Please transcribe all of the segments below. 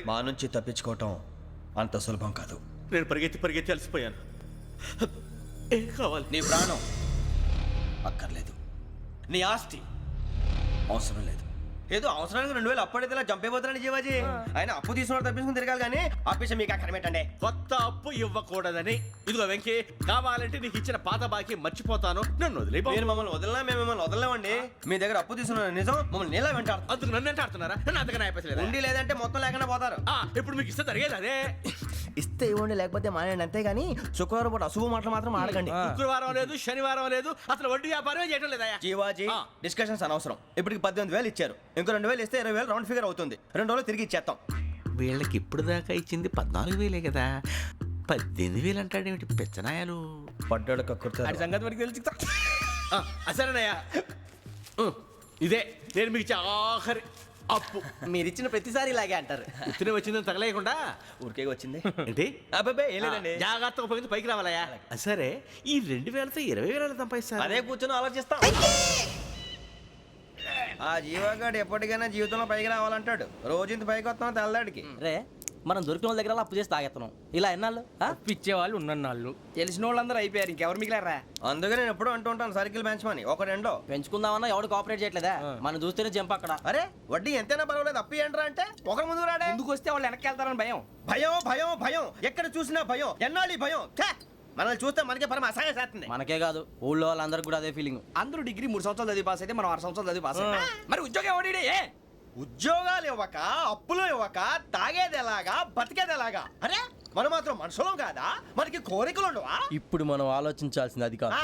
మా నుంచి తప్పించుకోవటం అంత సులభం కాదు. నేను పరిగెత్తి అలసిపోయాను. ఏం కావాలి? నీ ప్రాణం అక్కర్లేదు, నీ ఆస్తి అవసరం లేదు. ఏదో అవసరానికి 2000 అప్పుడైతే ఇలా చంపేపోతానని జీవాజీ. ఆయన అప్పు తీసుకున్న తప్పించుకుని తిరగాలి కానీ ఆపేసి మీకు అక్కడ పెట్టండి. కొత్త అప్పు ఇవ్వకూడదని. ఇదిగో వెంకీ, కావాలంటే నీకు ఇచ్చిన పాత బాకీ మర్చిపోతాను, నన్ను వదిలే. మీరు మమ్మల్ని వదలనా? మేము మిమ్మల్ని వదలలేమండి. మీ దగ్గర అప్పు తీసుకున్న నిజం మమ్మల్ని నీలా వెంటాడు. అందుకు నన్ను ఎంత ఆడుతున్నారా? నన్ను అంతగా నాయపసలేదు. ఉండి లేదంటే మొత్తం లేకుండా పోతారు. ఇప్పుడు మీకు ఇస్తే జరిగేది అదే. ఇస్తే ఇవ్వండి, లేకపోతే మానేయండి, అంతేగాని శుక్రవారం పూట అశుభ మాటలు మాత్రం ఆడకండి. శుక్రవారం లేదు, శనివారం లేదు, అసలు వడ్డీ వ్యాపారమే చేయడం లేదా? జీవాజీ, డిస్కషన్స్ అనవసరం. ఇప్పటికి 18,000 ఇచ్చారు, ఇంకో 2,000 ఇస్తే 20,000 రౌండ్ ఫిగర్ అవుతుంది. 2 రోజులు తిరిగి ఇచ్చేస్తాం. వీళ్ళకి ఇప్పుడు దాకా ఇచ్చింది 14,000 కదా, 18,000 అంటాడేమిటి పెచ్చనాయాలు? పడ్డాడు కక్కుర్తాడు. సంగతి వరకు తెలిసి అసలేనయ్యా, ఇదే నేను మీకు ఇచ్చే ఆఖరి అప్పు. మీరిచ్చిన ప్రతిసారి ఇలాగే అంటారు. ఉత్తినే వచ్చిందని తగలేయకుండా ఊరికే వచ్చింది ఏంటి? అబ్బాయి ఏం లేదండి. జాగ్రత్తగా ఉపయోగించి పైకి రావాలయ్యా. సరే, ఈ 2,000తో 20,000 సంపాదిస్తారు. అదే కూర్చొని ఆలోచిస్తాం. ఆ జీవగాడు ఎప్పటికైనా జీవితంలో పైకి రావాలంటాడు. రోజు ఇంత పైకి వస్తాం తెల్లడికి. రే, మనం దొరికిన వాళ్ళ దగ్గర అప్పు చేసి తాగెత్తనం. ఇలా ఎన్నాళ్ళు పిచ్చే వాళ్ళు ఉన్నన్నాళ్ళు తెలిసిన వాళ్ళందరూ అయిపోయారు, ఇంకెవరు మిగిలారా? అందుకే నేను ఎప్పుడు అంటూ ఉంటాను, సర్కిల్ బెంచ్ మని ఒక రెండో పెంచుకుందామన్నా ఎవడు కోఆపరేట్ చేయట్లేదా? మనం చూస్తేనే జంప్ అక్కడ. అరే వడ్డీ ఎంతైనా పర్వాలేదు, అప్పు ఏంట్రా అంటే ఒకరి ముందు రాడే. ముందుకు వస్తే వాళ్ళు వెనక్కి వెళ్తారని భయం. భయం భయం భయం, ఎక్కడ చూసినా భయం. ఎన్నాళ్ళు ఈ భయం? మనల్ని చూస్తే మనకే పరమ అసహాయం చేస్తుంది. మనకే కాదు, ఊళ్ళో వాళ్ళందరికీ కూడా అదే ఫీలింగ్. అందరూ డిగ్రీ 3 సంవత్సరాలు చదివి పాస్ అయితే మనం 6 సంవత్సరాలు చదివి పాస్ అయ్యాం. మరి ఉద్యోగం ఎవడి? ఉద్యోగాలు ఇవ్వక, అప్పులు ఇవ్వక, తాగేది ఎలాగా, బతికేది ఎలాగా? అరే మనం మాత్రం మనుషులం కాదా? మనకి కోరికలు ఉండవా? ఇప్పుడు మనం ఆలోచించాల్సింది అది కాదు,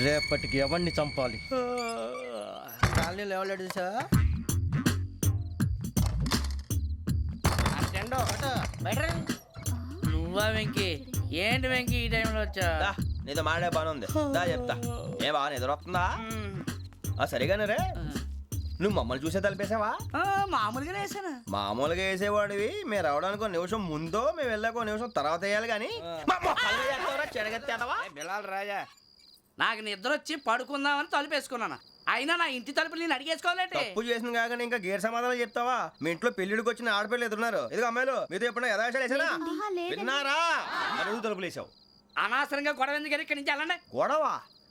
రేపటికి ఎవరిని చంపాలి. కాలనీలో ఎవరు సార్? నువ్వా వెంకీ? ఏంటి వెంకీ ఈ టైంలో వచ్చా? నీతో మాడే పని ఉంది, దా చెప్తా. ఏ బాగా నిద్రొస్తుందా? సరిగానే రే, నువ్వు మమ్మల్ని చూసే తలిపేసావా? మామూలుగానే వేసాను. మామూలుగా వేసేవాడివి. మేము రావడానికి 1 నిమిషం ముందో, మేము వెళ్ళాక 1 నిమిషం తర్వాత వేయాలి కానీ బిలాల్ రాజా, నాకు నిద్ర వచ్చి పడుకుందామని తలుపేసుకున్నాను. అయినా నా ఇంటి తలుపులు నేను అడిగేసుకోవాలంటే తప్పు చేసిన కాక ఇంకా గేర్ సమాధానం చెప్తావా? మీ ఇంట్లో పెళ్లిడికి వచ్చిన ఆడపిల్లలు ఎదురున్నారు. ఇదిగో అమ్మాయిలు, మీతో ఎప్పుడైనా యథాశాలు వేసానా? విన్నారా? అడుగు తలుపులు వేసావు. అనవసరంగా గొడవ ఎందుకు? ఇక్కడి నుంచి వెళ్ళండి. గొడవ?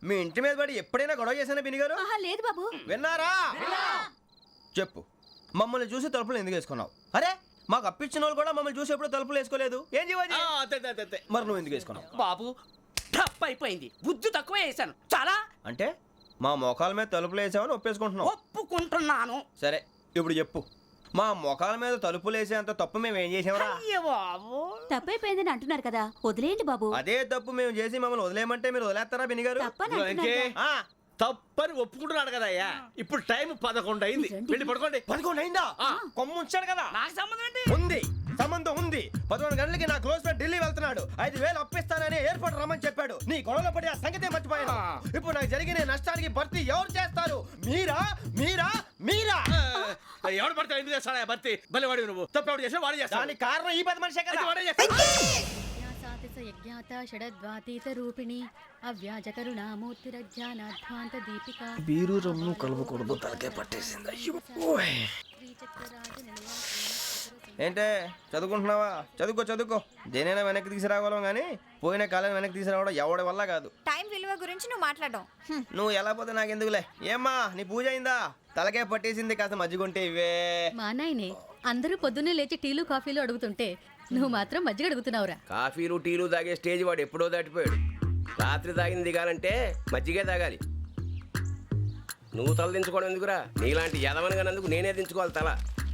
మీ ఇంటి మీద పడి ఎప్పుడైనా గొడవ చేశానా బిని గారు? లేదు బాబు. విన్నారా? చెప్పు, మమ్మల్ని చూసి తలుపులు ఎందుకు వేసుకున్నావు? అరే మాకు అప్పించిన వాళ్ళు కూడా మమ్మల్ని చూసి ఎప్పుడు తలుపులు వేసుకోలేదు. ఏం చేయాలి? మరి నువ్వు ఎందుకు వేసుకున్నావు? బాబు టప్ అయిపోయింది, బుద్ధి తక్కువ వేసాను చాలా. అంటే మా మోకాల మీద తలుపులు వేసామని ఒప్పేసుకుంటున్నావు? ఒప్పుకుంటున్నాను. సరే ఇప్పుడు చెప్పు, మా మొఖాల మీద తలుపులు వేసేంత తప్పు మేము ఏం చేసామరా? అయ్యో బాబు, తప్పైపోయిందని అంటున్నారు కదా, వదిలేయండి బాబు. అదే తప్పు మేము చేసి మమ్మల్ని వదిలేయమంటే మీరు వదిలేస్తారా బిని గారు? తప్పని అంటున్నారు కదా. తప్పని ఒప్పుకుంటున్నాడు కదా అయ్యా. ఇప్పుడు టైం 11 అయింది, వెళ్ళి పడుకోండి. 11 అయిందా? కొమ్ము ఉంచాడు కదా. నాకు సంబంధం ఏంటి? ఉంది, సంబంధం ఉంది. 11 గంటలకి నా క్లోజ్ ఫ్రెండ్ ఢిల్లీ వెళ్తున్నాడు. 5,000 అప్పిస్తానని ఎయిర్పోర్ట్ రమ్మని చెప్పాడు. నీ గొడవలో పడి ఆ సంగతే మర్చిపోయాను. ఇప్పుడు నాకు జరిగిన నష్టానికి భర్తీ ఎవరు చేస్తారు? మీరా మీరా మీరా? ఎవడు పడితే ఎందుకు చేస్తాడా భర్తీ? భలే వాడి నువ్వు. తప్పు ఎవడు చేసా వాడు చేస్తా. దానికి కారణం ఈ 10 మనిషే కదా. వాడే చేస్తాడు. యజ్ఞాత షడద్వాతీత రూపిణి అవ్యాజ కరుణామూర్తిరజ్ఞానాధ్వాంత దీపిక బీరు రమ్ము కలుపుకూడదు, తలకే పట్టేసింది. ఏంటే చదువుకుంటున్నావా? చదువుకో చదువుకో. దేనైనా వెనక్కి తీసుకురావాలం కానీ పోయిన కాలం వెనక్కి తీసుకురావడం ఎవడి వల్ల కాదు. టైం విలువ గురించి నువ్వు మాట్లాడడం. నువ్వు ఎలా పోతే నాకు ఎందుకులే. ఏమ్మా నీ పూజ అయిందా? తలకే పట్టేసింది, కాస్త మజ్జిగుంటే ఇవే. మా నాయనే అందరూ పొద్దున్నే లేచి టీలు కాఫీలు అడుగుతుంటే నువ్వు మాత్రం మజ్జిగ అడుగుతున్నావురా. కాఫీలు టీలు తాగే స్టేజ్ వాడు ఎప్పుడో దాటిపోయాడు. రాత్రి తాగింది దిగాలంటే మజ్జిగే తాగాలి. నువ్వు తల దించుకోవడం ఎందుకురా? నీలాంటి యదవనగానందుకు నేనే దించుకోవాలి తల.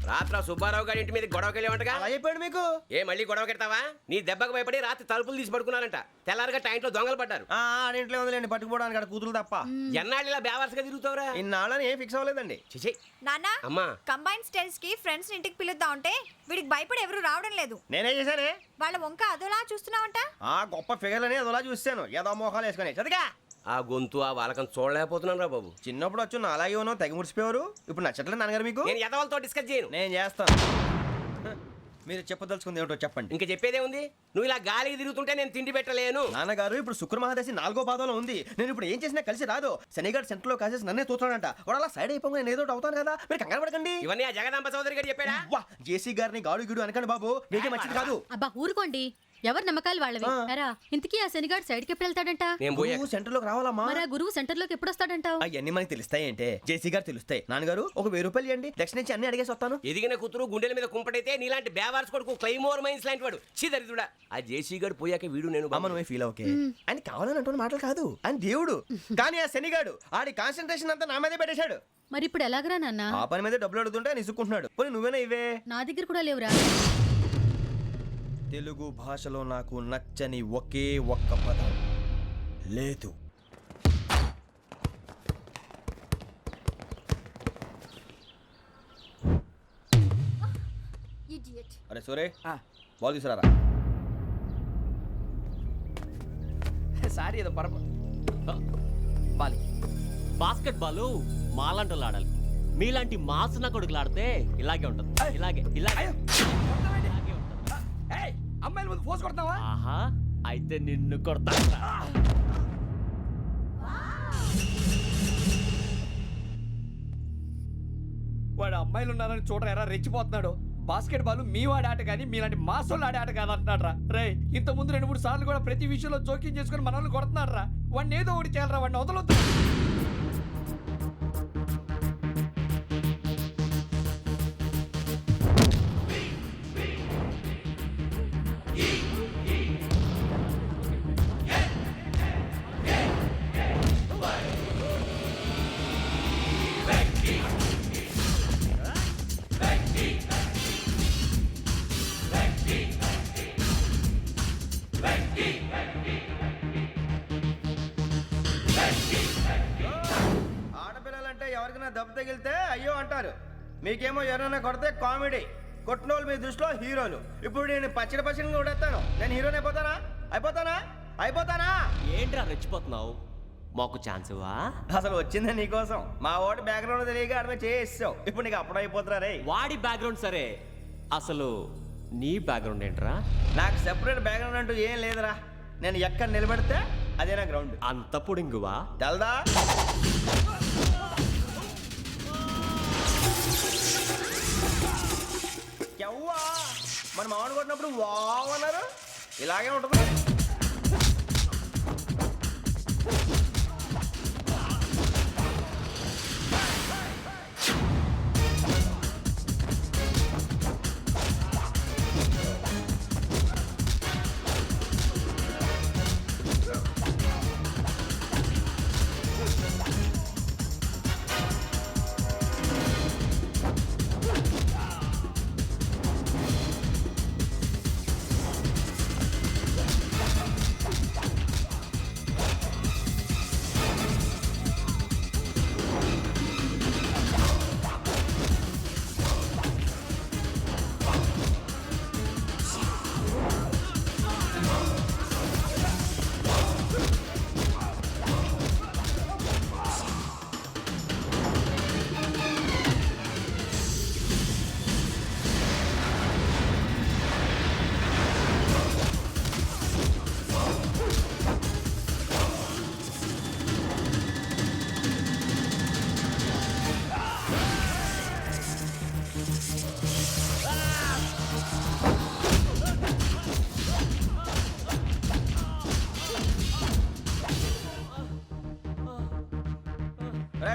రాత్రి సుబ్బారావు గారి ఇంటి మీద గొడవకి వెళ్ళామంటగా. అలా చెప్పాడు మీకు? ఏ మళ్ళీ గొడవ కెడతావా? నీ దెబ్బకు భయపడి రాత్రి తలుపులు తీసి పడుకున్నారంట. తెల్లారగా టైంట్లో దొంగలు పడ్డారు. ఆడింట్లో ఉందిలేండి, పట్టుకుపోవడానికి అక్కడ కూతురు తప్ప. ఎన్నాళ్ళు ఇలా బేవర్స్గా తిరుగుతావురా? ఇన్నాళ్ళని ఏం ఫిక్స్ అవ్వలేదండి. చిచి నాన్న, అమ్మా, కంబైన్ స్టైల్స్ కి ఫ్రెండ్స్ ఇంటికి పిలుద్దాం అంటే వీడికి భయపడి ఎవరు రావడం లేదు. నేనే చేశానే. వాళ్ళ వంక అదోలా చూస్తున్నావంట. ఆ గొప్ప ఫిగర్లని అదోలా చూస్తాను, ఏదో మోహాలు వేసుకొని. చదిగా ఆ గొంతు ఆ వాలకం చూడలేకపోతున్నాను రా బాబు. చిన్నప్పుడు వచ్చి నా అలాగే ఉన్నావు, తెగ ముడిచిపోయారు. ఇప్పుడు నచ్చట్లేదు నాన్నగారు మీకు? నేను యదవలతో డిస్కస్ చేయను. నేను చేస్తాను. మీరు చెప్పదలుచుకుంది ఏమిటో చెప్పండి. ఇంకా చెప్పేదే ఉంది. నువ్వు ఇలా గాలికి తిరుగుతుంటే నేను తిండి పెట్టలేను. నాన్నగారు ఇప్పుడు శుక్ర మహాదశి 4వ పాదంలో ఉంది. నేను ఇప్పుడు ఏం చేసినా కలిసి రాదు. శనిగారు సెంటర్ లో కాసేసి నన్నే చూస్తాడంట. వాడు అలా సైడ్ అయిపోయి నేను ఏదో ఒకటి అవుతాను కదా, మీరు కంగారు పడకండి. ఇవన్నీ ఆ జగదాంబ చౌదరి గారు చెప్పాడా? వా జేసీ గారిని గాడు గిడు అనకండి బాబు, మీకే మంచిది కాదు. అబ్బా ఊరుకోండి, ఎవరి నమ్మకాలు వాళ్ళవి. ఎరా ఇంతకీ ఆ శనిగాడు సైడ్కి ఎప్పుడు వెళ్తాడంట? నేను పోయా. నువ్వు సెంటర్ లోకి రావాలమ్మా. మరి ఆ గురువు సెంటర్ లోకి ఎప్పుడు వస్తాడంటావు? అవన్నీ మనకి తెలుస్తాయి అంటే జేసీ గారు తెలుస్తాయి. నాన్నగారు ఒక 1000 రూపాయలు ఇవ్వండి, దక్షిణ నుంచి అన్ని అడిగేసి వస్తాను. ఎదిగిన కూతురు గుండెల మీద కుంపటైతే నీలాంటి బేవార్స్ కొడుకు క్లైమోర్ మైన్స్ లాంటి వాడు చీదరిదుడా. ఆ జేసీ గారు పోయాక వీడు నేను అమ్మ నువ్వే ఫీల్ ఓకే. ఆయన కావాలని అంటున్న మాటలు కాదు, ఆయన దేవుడు. కానీ ఆ శనిగాడు ఆడి కాన్సన్ట్రేషన్ అంతా నా మీదే పెట్టేశాడు. మరి ఇప్పుడు ఎలాగరా నాన్న? ఆ పని మీద డబ్బులు అడుగుతుంటే ఆయన ఇసుక్కుంటున్నాడు. పోనీ నువ్వేనా ఇవే? నా దగ్గర కూడా లేవురా. తెలుగు భాషలో నాకు నచ్చని ఒకే ఒక్క పదం లేదు. అరే సోరే బాల్ తీసుకురారా. సారీ ఏదో పరప బాలి. బాస్కెట్ బాల్ మాలాంటి ఆడాలి. మీలాంటి మాసన కొడుకులు ఆడితే ఇలాగే ఉంటుంది. ఇలాగే ఇలాగే ఇలాగే ఉంటుంది. ఏయ్, అమ్మాయిల ముందు ఫోర్స్ కొడతావా? ఆహా, అయితే నిన్ను కొడతా. వాడు అమ్మాయిలు ఉన్నారని చూడరా ఎరా రెచ్చిపోతున్నాడు. బాస్కెట్ బాల్ మీ వాడి ఆట కానీ మీలాంటి మాసోళ్ళు ఆడే ఆట కాదు అంటున్నాడు రా. రే ఇంత ముందు 2-3 సార్లు కూడా ప్రతి విషయంలో జోక్యం చేసుకుని మనల్ని కొడుతున్నాడు రా. వాడిని ఏదో ఒకటి చేయాలరా, వాడిని వదలొద్దు. ఆడపిల్లలంటే ఎవరికైనా దెబ్బ తగిలితే అయ్యో అంటారు, మీకేమో ఎవరైనా కొడితే కామెడీ. కొట్టిన వాళ్ళు మీ దృష్టిలో హీరోలు. ఇప్పుడు నేను పచ్చడి పచ్చడిని కొడేస్తాను, నేను హీరోని అయిపోతానా? అయిపోతానా? అయిపోతానా? ఏంట్రా రెచ్చిపోతున్నావు? మాకు ఛాన్స్ ఇవ్వా? అసలు వచ్చిందే నీకోసం. మా ఓటు బ్యాక్గ్రౌండ్ తెలియక ఆడమే చేసావు. ఇప్పుడు నీకు అప్పుడు అయిపోతున్నా రే. వాడి బ్యాక్గ్రౌండ్ సరే, అసలు నీ బ్యాక్గ్రౌండ్ ఏంట్రా? నాకు సెపరేట్ బ్యాక్గ్రౌండ్ అంటూ ఏం లేదురా. నేను ఎక్కడ నిలబడితే అదే నా గ్రౌండ్. అంత పొడింగువా? తెల్దా? ఎవ్వా మన మామిడి కొట్టినప్పుడు వావ్ అన్నారు, ఇలాగే ఉంటుంది.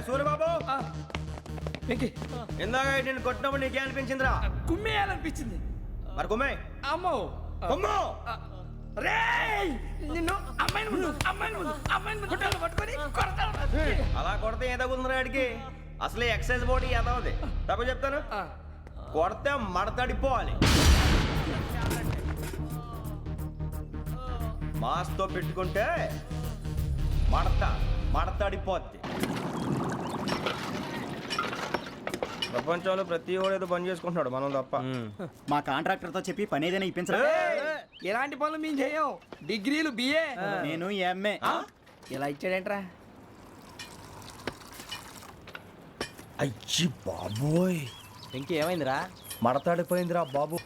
సూర్యబాబు ఇందాక నేను కొట్టినప్పుడు నీకే అనిపించిందిరా? కుమ్మేయాలనిపించింది. మరి కుమ్మే. అమ్మో కుమ్ము. రేయ్, నిన్ను అమ్మాయిని ముందు గుడ్డలు పట్టుకొని కొడతాను. అలా కొడితే ఏ తగ్గుతుందిరా ఆడికి? అసలే ఎక్సైజ్ బాడీ ఏదవుది. తప్పు చెప్తాను, కొడితే మడతడిపోవాలి. మాస్తో పెట్టుకుంటే మడతడిపోద్ది. ప్రపంచంలో ప్రతి వాడు ఏదో పని చేసుకుంటున్నాడు, మనం తప్ప. మా కాంట్రాక్టర్ తో చెప్పి పని ఏదైనా ఇప్పించరా? ఎలాంటి పనులు మేము చేయం. డిగ్రీలు బిఏ, నేను ఎంఏ. ఇలా ఇచ్చాడేంట్రా? అయ్యి బాబోయ్, ఇంకేమైందిరా? మడతాడిపోయిందిరా బాబు.